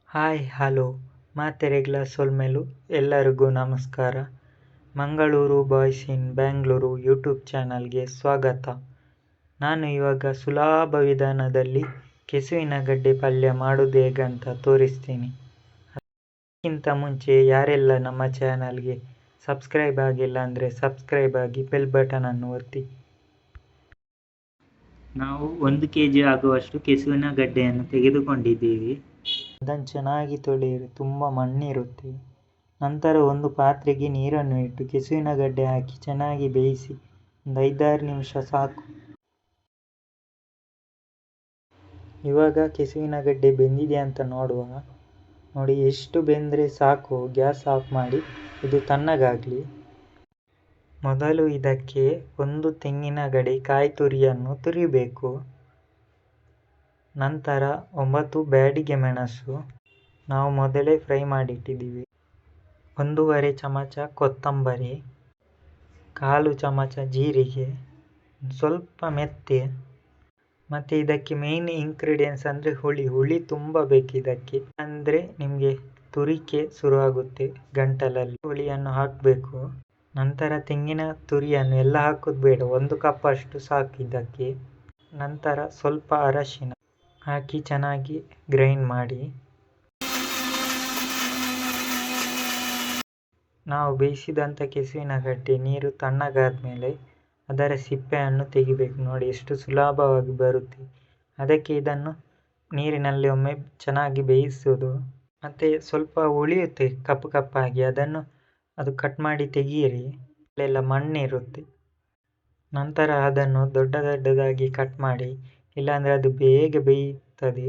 Hi hello ಮಾತೆರೆಗ್ಲ ಸೊಲ್ಮೆಲು ಎಲ್ಲರಿಗೂ ನಮಸ್ಕಾರ. Mangaluru boys in Bangalore YouTube ಚಾನಲ್ಗೆ ಸ್ವಾಗತ. ನಾನು ಇವಾಗ ಸುಲಭ ವಿಧಾನದಲ್ಲಿ ಕೆಸುವಿನ ಗಡ್ಡೆ ಪಲ್ಯ ಮಾಡೋದು ಹೇಗಂತ ತೋರಿಸ್ತೀನಿ. ಅದಕ್ಕಿಂತ ಮುಂಚೆ ಯಾರೆಲ್ಲ ನಮ್ಮ ಚಾನಲ್ಗೆ ಸಬ್ಸ್ಕ್ರೈಬ್ ಆಗಿಲ್ಲ ಅಂದರೆ ಸಬ್ಸ್ಕ್ರೈಬ್ ಆಗಿ ಬೆಲ್ ಬಟನನ್ನು ಒತ್ತಿ. ನಾವು 1 kg ಆಗುವಷ್ಟು ಕೆಸುವಿನ ಗಡ್ಡೆಯನ್ನು ತೆಗೆದುಕೊಂಡಿದ್ದೀವಿ. ಅದನ್ನು ಚೆನ್ನಾಗಿ ತೊಳೆಯಿರಿ, ತುಂಬ ಮಣ್ಣಿರುತ್ತೆ. ನಂತರ ಒಂದು ಪಾತ್ರೆಗೆ ನೀರನ್ನು ಇಟ್ಟು ಕೆಸುವಿನ ಗಡ್ಡೆ ಹಾಕಿ ಚೆನ್ನಾಗಿ ಬೇಯಿಸಿ. ಒಂದು 5-6 ನಿಮಿಷ ಸಾಕು. ಇವಾಗ ಕೆಸುವಿನ ಗಡ್ಡೆ ಬೆಂದಿದೆ ಅಂತ ನೋಡುವ. ನೋಡಿ, ಎಷ್ಟು ಬೆಂದರೆ ಸಾಕು. ಗ್ಯಾಸ್ ಆಫ್ ಮಾಡಿ ಇದು ತಣ್ಣಗಾಗಲಿ. ಮೊದಲು ಇದಕ್ಕೆ 1 ತೆಂಗಿನ ಗಡಿ ಕಾಯಿ ತುರಿಯನ್ನು ತುರಿಬೇಕು. ನಂತರ 9 ಬ್ಯಾಡಿಗೆ ಮೆಣಸು ನಾವು ಮೊದಲೇ ಫ್ರೈ ಮಾಡಿಟ್ಟಿದ್ದೀವಿ. 1/2 ಚಮಚ ಕೊತ್ತಂಬರಿ, 1/4 ಚಮಚ ಜೀರಿಗೆ, ಸ್ವಲ್ಪ ಮೆಂತ್ಯ. ಮತ್ತು ಇದಕ್ಕೆ ಮೇನ್ ಇಂಗ್ರೀಡಿಯೆಂಟ್ಸ್ ಅಂದರೆ ಹುಳಿ ತುಂಬ ಬೇಕು ಇದಕ್ಕೆ, ಅಂದರೆ ನಿಮಗೆ ತುರಿಕೆ ಶುರುವಾಗುತ್ತೆ ಗಂಟಲಲ್ಲಿ. ಹುಳಿಯನ್ನು ಹಾಕಬೇಕು. ನಂತರ ತೆಂಗಿನ ತುರಿಯನ್ನು ಎಲ್ಲ ಹಾಕೋದು ಬೇಡ, 1 ಕಪ್ ಅಷ್ಟು ಸಾಕು ಇದಕ್ಕೆ. ನಂತರ ಸ್ವಲ್ಪ ಅರಶಿನ ಹಾಕಿ ಚೆನ್ನಾಗಿ ಗ್ರೈಂಡ್ ಮಾಡಿ. ನಾವು ಬೇಯಿಸಿದಂಥ ಕೆಸುವಿನ ಗಡ್ಡೆ ನೀರು ತಣ್ಣಗಾದ ಮೇಲೆ ಅದರ ಸಿಪ್ಪೆಯನ್ನು ತೆಗಿಬೇಕು. ನೋಡಿ, ಎಷ್ಟು ಸುಲಭವಾಗಿ ಬರುತ್ತೆ. ಅದಕ್ಕೆ ಇದನ್ನು ನೀರಿನಲ್ಲಿ ಒಮ್ಮೆ ಚೆನ್ನಾಗಿ ಬೇಯಿಸೋದು. ಮತ್ತು ಸ್ವಲ್ಪ ಉಳಿಯುತ್ತೆ ಕಪ್ಪಾಗಿ, ಅದು ಕಟ್ ಮಾಡಿ ತೆಗೀರಿ, ಅಲ್ಲೆಲ್ಲ ಮಣ್ಣಿರುತ್ತೆ. ನಂತರ ಅದನ್ನು ದೊಡ್ಡದಾಗಿ ಕಟ್ ಮಾಡಿ, ಇಲ್ಲಾಂದರೆ ಅದು ಬೇಗ ಬೇಯುತ್ತದೆ.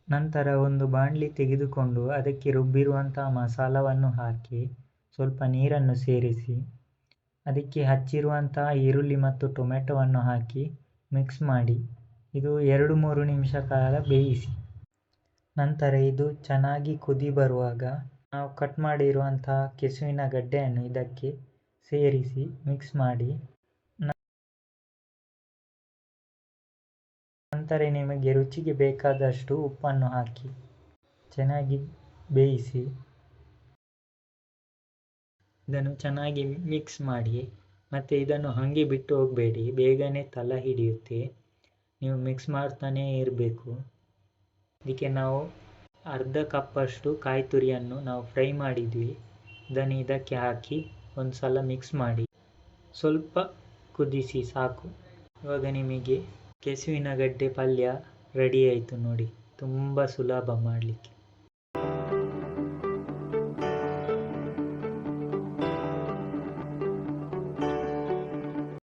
ನಂತರ ಒಂದು ಬಾಣಲಿ ತೆಗೆದುಕೊಂಡು ಅದಕ್ಕೆ ರುಬ್ಬಿರುವಂಥ ಮಸಾಲವನ್ನು ಹಾಕಿ ಸ್ವಲ್ಪ ನೀರನ್ನು ಸೇರಿಸಿ, ಅದಕ್ಕೆ ಹಚ್ಚಿರುವಂಥ ಈರುಳ್ಳಿ ಮತ್ತು ಟೊಮೆಟೊವನ್ನು ಹಾಕಿ ಮಿಕ್ಸ್ ಮಾಡಿ ಇದು 2-3 ನಿಮಿಷ ಕಾಲ ಬೇಯಿಸಿ. ನಂತರ ಇದು ಚೆನ್ನಾಗಿ ಕುದಿ ಬರುವಾಗ ನಾವು ಕಟ್ ಮಾಡಿರುವಂಥ ಕೆಸುವಿನ ಗಡ್ಡೆಯನ್ನು ಇದಕ್ಕೆ ಸೇರಿಸಿ ಮಿಕ್ಸ್ ಮಾಡಿ. ನಂತರ ನಿಮಗೆ ರುಚಿಗೆ ಬೇಕಾದಷ್ಟು ಉಪ್ಪನ್ನು ಹಾಕಿ ಚೆನ್ನಾಗಿ ಬೇಯಿಸಿ. ಇದನ್ನು ಚೆನ್ನಾಗಿ ಮಿಕ್ಸ್ ಮಾಡಿ. ಮತ್ತು ಇದನ್ನು ಹಾಗೆ ಬಿಟ್ಟು ಹೋಗಬೇಡಿ, ಬೇಗನೆ ತಳ ಹಿಡಿಯುತ್ತೆ. ನೀವು ಮಿಕ್ಸ್ ಮಾಡ್ತಾನೇ ಇರಬೇಕು. ಇದಕ್ಕೆ ನಾವು 1/2 ಕಪ್ ಅಷ್ಟು ಕಾಯಿ ತುರಿಯನ್ನು ನಾವು ಫ್ರೈ ಮಾಡಿದ್ವಿ, ಇದನ್ನು ಇದಕ್ಕೆ ಹಾಕಿ ಒಂದು ಸಲ ಮಿಕ್ಸ್ ಮಾಡಿ ಸ್ವಲ್ಪ ಕುದಿಸಿ ಸಾಕು. ಇವಾಗ ನಿಮಗೆ ಕೆಸುವಿನ ಗಡ್ಡೆ ಪಲ್ಯ ರೆಡಿ ಆಯಿತು. ನೋಡಿ, ತುಂಬ ಸುಲಭ ಮಾಡಲಿಕ್ಕೆ.